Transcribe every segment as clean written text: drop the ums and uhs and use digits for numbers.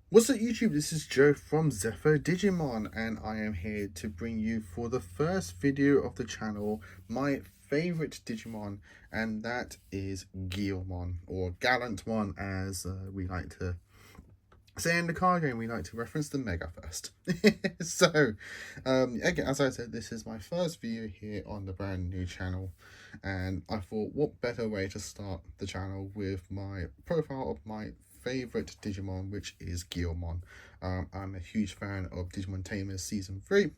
What's up YouTube, this is Joe from Digimon, and I am here to bring you for the first video of the channel my favorite Digimon, and that is Gallantmon, or Gallantmon as we like to say in the card game. We like to reference the Mega first. So again, as I said, this is my first video here on the brand new channel, and I thought what better way to start the channel with my profile of my favorite Digimon, which is Gallantmon. I'm a huge fan of Digimon Tamers Season 3,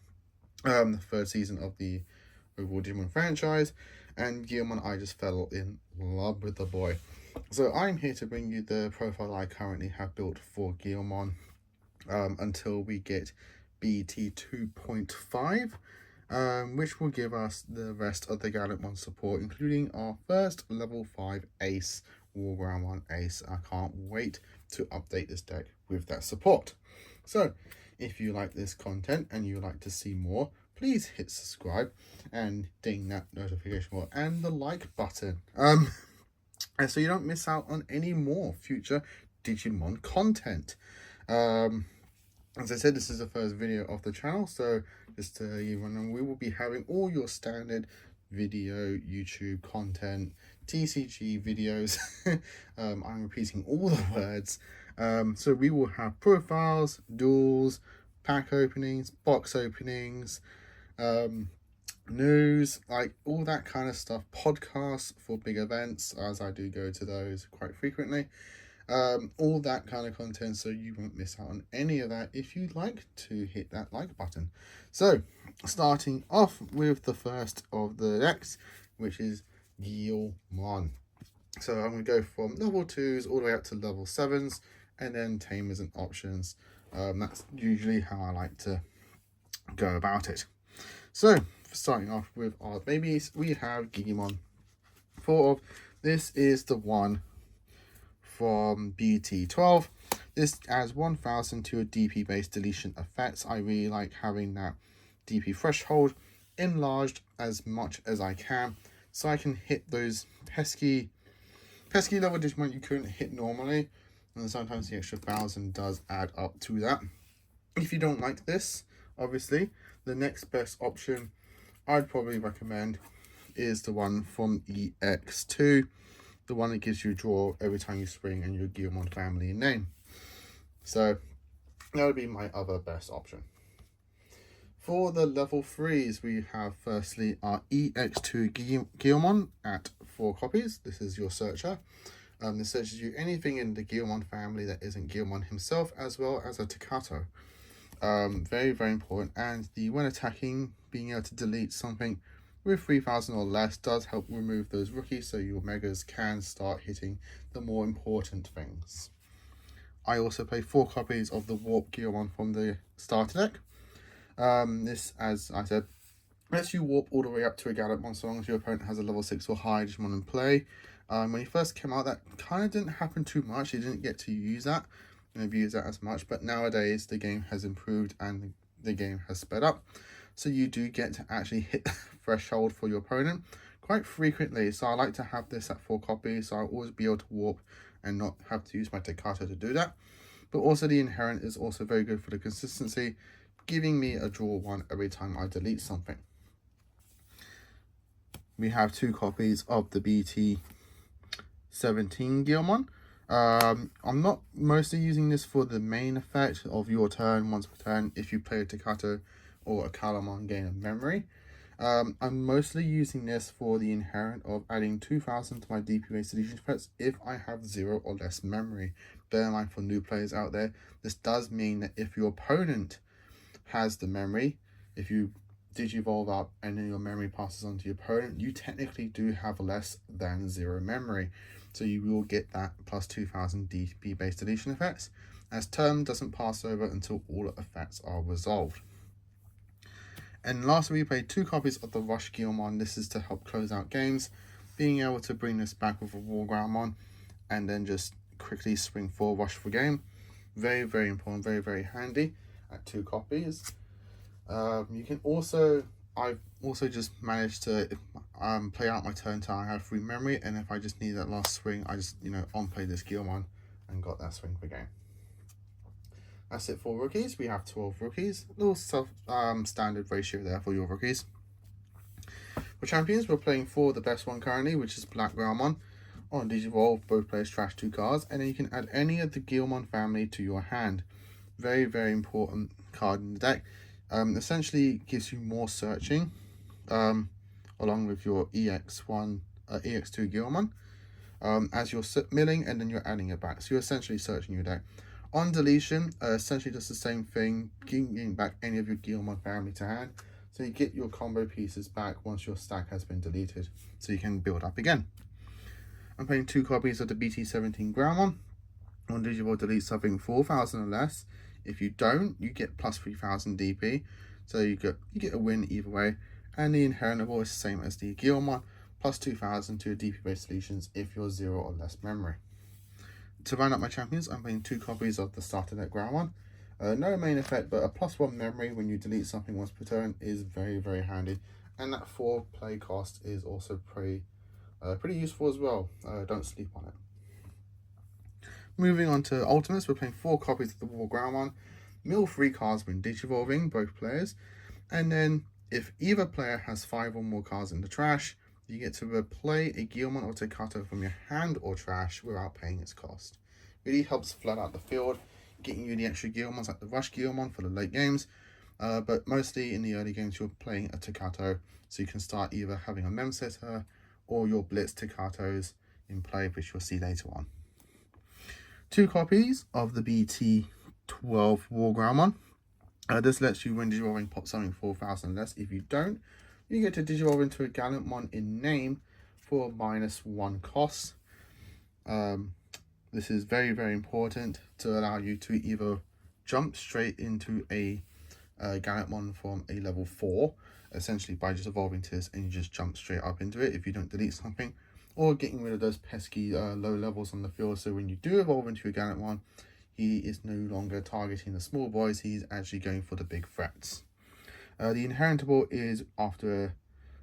the third season of the overall Digimon franchise, and Gallantmon, I just fell in love with the boy. So I'm here to bring you the profile I currently have built for Gallantmon until we get BT 2.5, which will give us the rest of the Gallantmon support, including our first level 5 ace, Warground ace. I can't wait to update this deck with that support. So if you like this content and you would like to see more, please hit subscribe and ding that notification bell and the like button, and so you don't miss out on any more future Digimon content. As I said, this is the first video of the channel, so just to you know, we will be having all your standard video YouTube content, TCG videos. I'm repeating all the words. So we will have profiles, duels, pack openings, box openings, news, like all that kind of stuff, podcasts for big events, as I do go to those quite frequently, all that kind of content, so you won't miss out on any of that if you'd like to hit that like button. So starting off with the first of the decks, which is Gallantmon. So I'm going to go from level 2s all the way up to level 7s, and then tamers and options. That's usually how I like to go about it. So starting off with our babies, we have Digimon 4. This is the one from BT12. This adds 1000 to a DP based deletion effects. I really like having that DP threshold enlarged as much as I can, so I can hit those pesky level Digimon you couldn't hit normally, and sometimes the extra 1000 does add up to that. If you don't like this, obviously the next best option I'd probably recommend is the one from EX2, the one that gives you a draw every time you spring and your Gallantmon family name. So that would be my other best option. For the level 3s, we have firstly our EX2 Gallantmon at 4 copies. This is your searcher. This searches you anything in the Gallantmon family that isn't Gallantmon himself, as well as a Takato. Very, very important. And when attacking, being able to delete something with 3000 or less does help remove those rookies, so your megas can start hitting the more important things. I also play 4 copies of the Warp Gallantmon from the starter deck. This, as I said, lets you warp all the way up to a Gallantmon so long as your opponent has a level 6 or higher Digimon in play. When he first came out, that kind of didn't happen too much. You didn't get to use that, use that as much, but nowadays the game has improved and the game has sped up, so you do get to actually hit the threshold for your opponent quite frequently. So I like to have this at 4 copies, so I'll always be able to warp and not have to use my Takato to do that. But also the inherent is also very good for the consistency, giving me a draw 1 every time I delete something. We have 2 copies of the BT 17 Gallantmon. I'm not mostly using this for the main effect of your turn once per turn if you play a Takato or a Gallantmon gain of memory. I'm mostly using this for the inherent of adding 2000 to my DP based deletion effects if I have 0 or less memory. Bear in mind, for new players out there, this does mean that if your opponent has the memory, if you digivolve up and then your memory passes on to your opponent, you technically do have less than 0 memory. So you will get that plus 2000 DP based deletion effects, as turn doesn't pass over until all effects are resolved. And lastly, we played 2 copies of the Rush Gallantmon. This is to help close out games, being able to bring this back with a Wargroundmon and then just quickly spring 4 Rush for game. Very, very important, very, very handy at 2 copies. You can also I've also just managed to play out my turn till I have free memory, and if I just need that last swing, I just, on play this Gallantmon and got that swing for game. That's it for rookies. We have 12 rookies. Little standard ratio there for your rookies. For champions, we're playing for the best one currently, which is Black Gallantmon. On Digivolve, both players trash 2 cards, and then you can add any of the Gallantmon family to your hand. Very, very important card in the deck. Essentially gives you more searching, along with your EX2 Gallantmon, as you're milling, and then you're adding it back. So you're essentially searching your deck. On deletion, essentially does the same thing, getting back any of your Gallantmon family to hand. So you get your combo pieces back once your stack has been deleted, so you can build up again. I'm playing 2 copies of the BT17 Gallantmon. On Digivolve, delete something 4,000 or less. If you don't, you get plus 3,000 DP, so you get a win either way. And the inheritable is the same as the Gallantmon, plus 2,000 to your DP based solutions if you're 0 or less memory. To round up my champions, I'm playing 2 copies of the starter deck Gallantmon. No main effect, but a +1 memory when you delete something once per turn is very, very handy, and that 4 play cost is also pretty useful as well. Don't sleep on it. Moving on to Ultimates, we're playing 4 copies of the War Gallantmon. Mill 3 cards when digivolving, both players. And then, if either player has 5 or more cards in the trash, you get to play a Gallantmon or Takato from your hand or trash without paying its cost. Really helps flood out the field, getting you the extra Gallantmons like the Rush Gallantmon for the late games. But mostly in the early games, you're playing a Takato, so you can start either having a Mem Setter or your Blitz Takatos in play, which you'll see later on. 2 copies of the BT12 War Gallantmon. This lets you, when digivolving, pop something 4,000 less. If you don't, you get to digivolve into a Gallantmon in name for -1 cost. This is very, very important to allow you to either jump straight into a Gallantmon from a level 4, essentially by just evolving to this, and you just jump straight up into it if you don't delete something, or getting rid of those pesky low levels on the field, so when you do evolve into a Gallantmon, he is no longer targeting the small boys, he's actually going for the big threats. The inheritable is after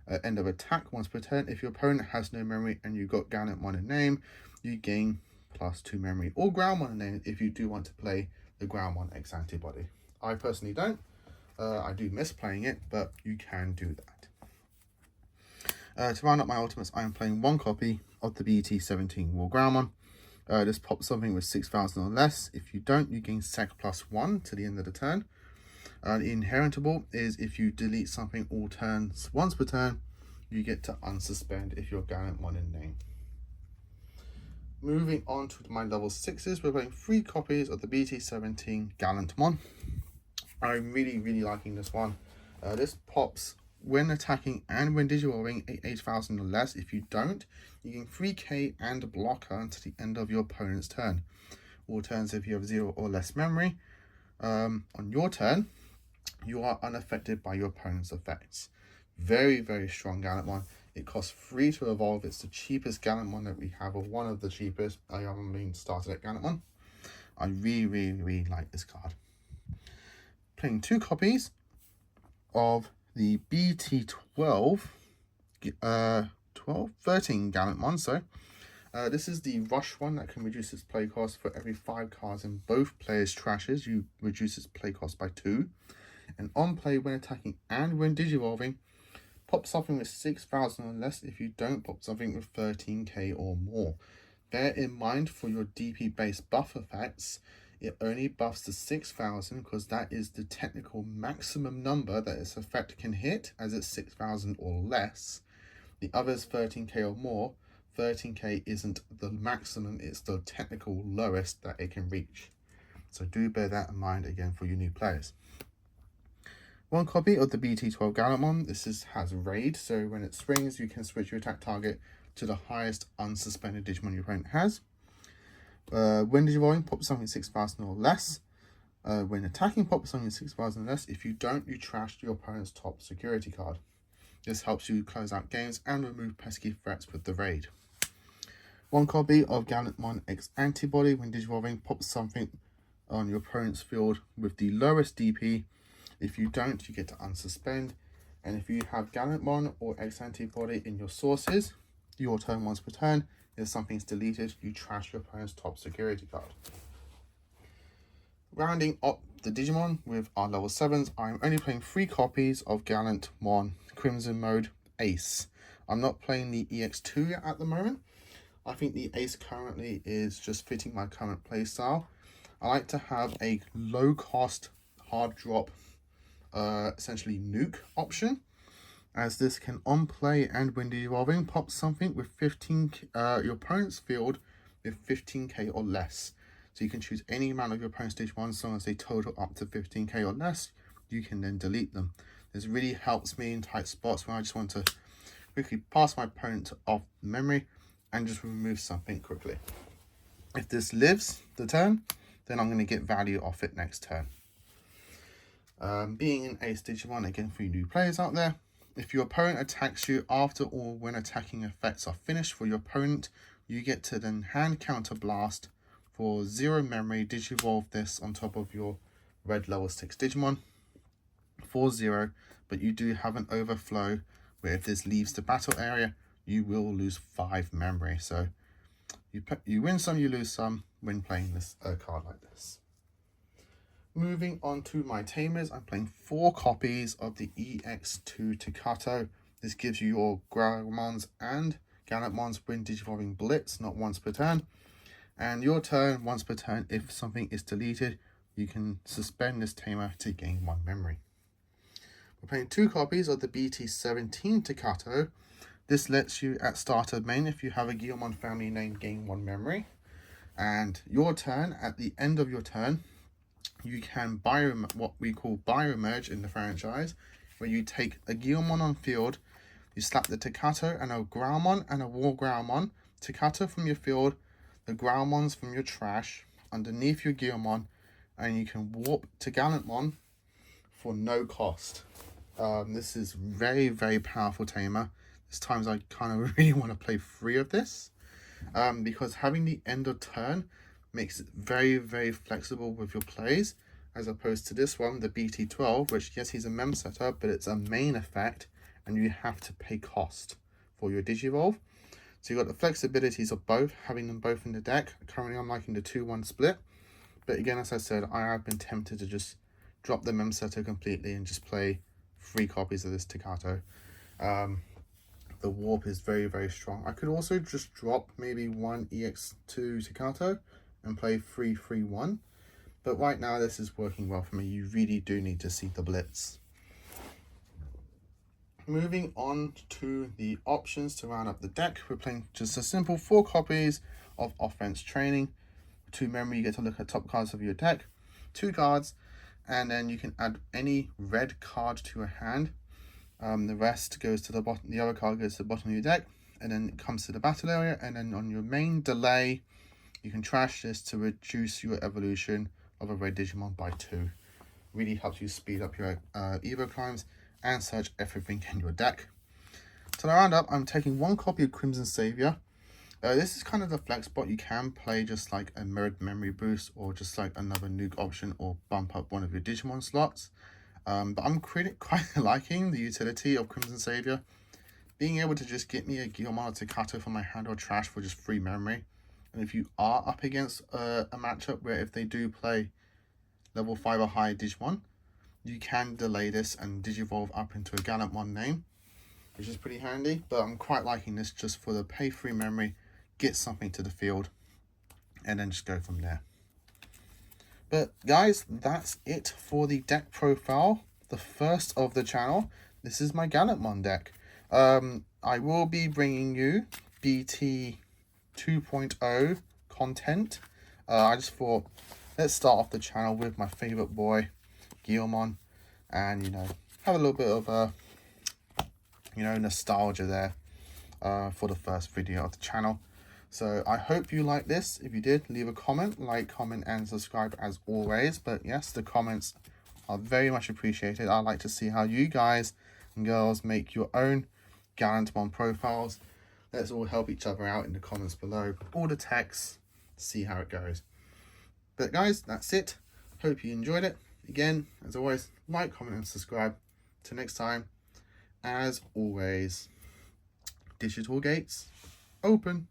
end of attack once per turn. If your opponent has no memory and you've got Gallantmon in name, you gain +2 memory, or Gallantmon in name if you do want to play the Gallantmon X antibody. I personally don't. I do miss playing it, but you can do that. To round up my ultimates, I am playing 1 copy of the BT17 War Gallantmon. This pops something with 6,000 or less. If you don't, you gain sec +1 to the end of the turn. The inheritable is if you delete something all turns once per turn, you get to unsuspend if you're Gallantmon in name. Moving on to my level 6s, we're playing 3 copies of the BT17 Gallantmon. I'm really, really liking this one. This pops when attacking and when digivolving 8,000 or less. If you don't, you gain 3k and a blocker until the end of your opponent's turn. All turns if you have 0 or less memory. On your turn, you are unaffected by your opponent's effects. Very, very strong Gallantmon. It costs 3 to evolve. It's the cheapest Gallantmon that we have, or one of the cheapest. I haven't been started at Gallantmon. I really, really, really like this card. Playing 2 copies of the BT12 13 Gallantmon. So this is the rush one that can reduce its play cost for every 5 cards in both players' trashes. You reduce its play cost by 2. And on play, when attacking and when digivolving, pop something with 6,000 or less. If you don't, pop something with 13k or more. Bear in mind, for your DP based buff effects, it only buffs to 6,000 because that is the technical maximum number that its effect can hit, as it's 6,000 or less. The others 13k or more. 13k isn't the maximum, it's the technical lowest that it can reach. So do bear that in mind again for your new players. 1 copy of the BT12 Gallantmon. This has raid, so when it swings, you can switch your attack target to the highest unsuspended Digimon your opponent has. When digivolving, pop something 6,000 or less. When attacking, pop something 6,000 or less. If you don't, you trash your opponent's top security card. This helps you close out games and remove pesky threats with the raid. 1 copy of Gallantmon X Antibody. When digivolving, pop something on your opponent's field with the lowest DP. If you don't, you get to unsuspend. And if you have Gallantmon or X antibody in your sources, your turn once per turn. If something's deleted, you trash your opponent's top security card. Rounding up the Digimon with our level 7s, I'm only playing 3 copies of Gallantmon Crimson Mode Ace. I'm not playing the EX2 yet at the moment. I think the Ace currently is just fitting my current playstyle. I like to have a low cost, hard drop, essentially nuke option, as this can on play and when evolving pop something with 15 your opponent's field with 15k or less. So you can choose any amount of your opponent's Digimon, as long as they total up to 15k or less, you can then delete them. This really helps me in tight spots when I just want to quickly pass my opponent off memory and just remove something quickly. If this lives the turn, then I'm going to get value off it next turn. Being an Ace Digimon, again for you new players out there, if your opponent attacks you after or when attacking effects are finished for your opponent, you get to then hand counter blast for 0 memory, digivolve this on top of your red level 6 Digimon for 0, but you do have an overflow where if this leaves the battle area, you will lose 5 memory. So you win some, you lose some when playing this card like this. Moving on to my tamers, I'm playing 4 copies of the EX2 Takato. This gives you your Growlmons and Gallantmons when digivolving Blitz, not once per turn. And your turn, once per turn, if something is deleted, you can suspend this tamer to gain 1 memory. We're playing 2 copies of the BT17 Takato. This lets you, at start of main, if you have a Gallantmon family name, gain 1 memory. And your turn, at the end of your turn, you can what we call biomerge in the franchise, where you take a Gallantmon on field, you slap the Takato and a Growlmon and a War Growlmon, Takato from your field, the Growlmons from your trash, underneath your Gallantmon, and you can warp to Gallantmon for no cost. This is very, very powerful tamer. There's times I kind of really want to play 3 of this, because having the end of turn makes it very, very flexible with your plays, as opposed to this one, the BT12, which, yes, he's a mem setter, but it's a main effect, and you have to pay cost for your Digivolve. So you've got the flexibilities of both, having them both in the deck. Currently, I'm liking the 2-1 split. But again, as I said, I have been tempted to just drop the mem setter completely and just play 3 copies of this Takato. The warp is very, very strong. I could also just drop maybe 1 EX2 Takato and play 3-3-1. But right now, this is working well for me. You really do need to see the blitz. Moving on to the options to round up the deck, we're playing just a simple 4 copies of Offense Training. 2 memory, you get to look at top cards of your deck, 2 cards, and then you can add any red card to a hand. The rest goes to the bottom, the other card goes to the bottom of your deck, and then it comes to the battle area, and then on your main delay, you can trash this to reduce your evolution of a red Digimon by 2. Really helps you speed up your Evo climbs and search everything in your deck. To round up, I'm taking 1 copy of Crimson Savior. This is kind of the flex spot. You can play just like a mirrored memory boost or just like another nuke option or bump up one of your Digimon slots. But I'm quite liking the utility of Crimson Savior. Being able to just get me a Gallantmon or Takato from my hand or trash for just 3 memory. And if you are up against a matchup where if they do play level 5 or higher Digimon, you can delay this and Digivolve up into a Gallantmon name, which is pretty handy. But I'm quite liking this just for the pay 3 memory, get something to the field, and then just go from there. But guys, that's it for the deck profile, the first of the channel. This is my Gallantmon deck. I will be bringing you BT 2.0 content. I just thought, let's start off the channel with my favorite boy, Gallantmon, and have a little bit of nostalgia there for the first video of the channel. So I hope you like this. If you did, leave a comment, comment, and subscribe as always. But yes, the comments are very much appreciated. I like to see how you guys and girls make your own Gallantmon profiles. Let's all help each other out in the comments below. All the text, see how it goes. But guys, that's it. Hope you enjoyed it. Again, as always, comment, and subscribe. Till next time, as always, digital gates open.